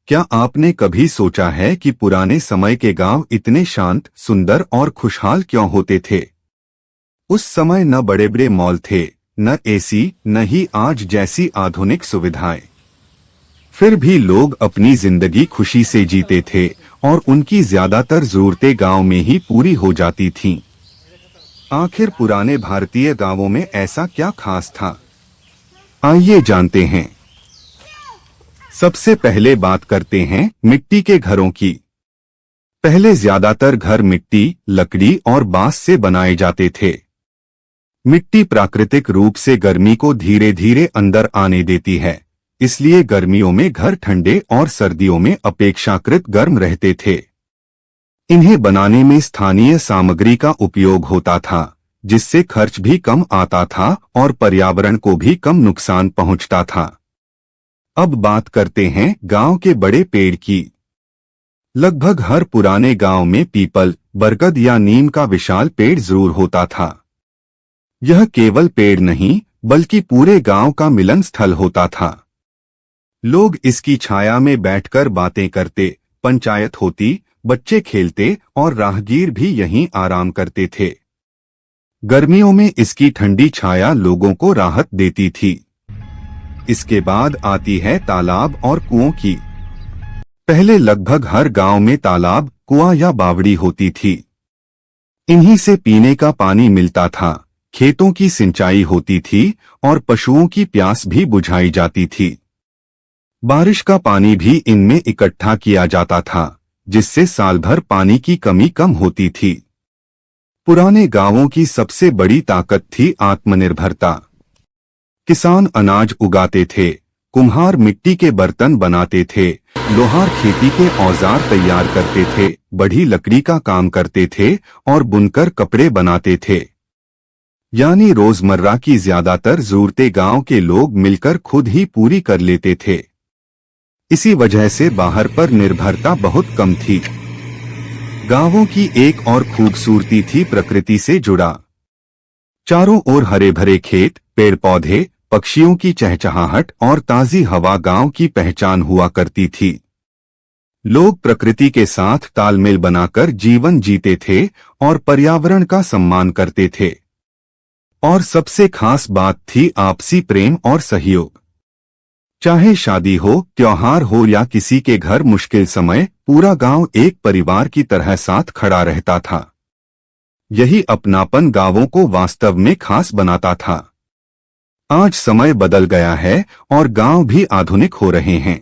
क्या आपने कभी सोचा है कि पुराने समय के गांव इतने शांत, सुंदर और खुशहाल क्यों होते थे? उस समय न बड़े बड़े मॉल थे, न एसी, न ही आज जैसी आधुनिक सुविधाएं। फिर भी लोग अपनी जिंदगी खुशी से जीते थे और उनकी ज्यादातर जरूरतें गांव में ही पूरी हो जाती थीं। आखिर पुराने भारतीय गांवों में ऐसा क्या खास था? आइए जानते हैं। सबसे पहले बात करते हैं मिट्टी के घरों की। पहले ज्यादातर घर मिट्टी, लकड़ी और बांस से बनाए जाते थे। मिट्टी प्राकृतिक रूप से गर्मी को धीरे धीरे अंदर आने देती है, इसलिए गर्मियों में घर ठंडे और सर्दियों में अपेक्षाकृत गर्म रहते थे। इन्हें बनाने में स्थानीय सामग्री का उपयोग होता था, जिससे खर्च भी कम आता था और पर्यावरण को भी कम नुकसान पहुंचता था। अब बात करते हैं गांव के बड़े पेड़ की। लगभग हर पुराने गांव में पीपल, बरगद या नीम का विशाल पेड़ जरूर होता था। यह केवल पेड़ नहीं, बल्कि पूरे गांव का मिलन स्थल होता था। लोग इसकी छाया में बैठकर बातें करते, पंचायत होती, बच्चे खेलते और राहगीर भी यहीं आराम करते थे। गर्मियों में इसकी ठंडी छाया लोगों को राहत देती थी। इसके बाद आती है तालाब और कुओं की। पहले लगभग हर गांव में तालाब, कुआं या बावड़ी होती थी। इन्हीं से पीने का पानी मिलता था, खेतों की सिंचाई होती थी और पशुओं की प्यास भी बुझाई जाती थी। बारिश का पानी भी इनमें इकट्ठा किया जाता था, जिससे साल भर पानी की कमी कम होती थी। पुराने गांवों की सबसे बड़ी ताकत थी आत्मनिर्भरता। किसान अनाज उगाते थे, कुम्हार मिट्टी के बर्तन बनाते थे, लोहार खेती के औजार तैयार करते थे, बढ़ी लकड़ी का काम करते थे और बुनकर कपड़े बनाते थे। यानी रोजमर्रा की ज्यादातर जरूरतें गांव के लोग मिलकर खुद ही पूरी कर लेते थे। इसी वजह से बाहर पर निर्भरता बहुत कम थी। गांवों की एक और खूबसूरती थी प्रकृति से जुड़ा। चारों ओर हरे भरे खेत, पेड़ पौधे, पक्षियों की चहचहाहट और ताजी हवा गांव की पहचान हुआ करती थी। लोग प्रकृति के साथ तालमेल बनाकर जीवन जीते थे और पर्यावरण का सम्मान करते थे। और सबसे खास बात थी आपसी प्रेम और सहयोग। चाहे शादी हो, त्योहार हो या किसी के घर मुश्किल समय, पूरा गांव एक परिवार की तरह साथ खड़ा रहता था। यही अपनापन गांवों को वास्तव में खास बनाता था। आज समय बदल गया है और गांव भी आधुनिक हो रहे हैं।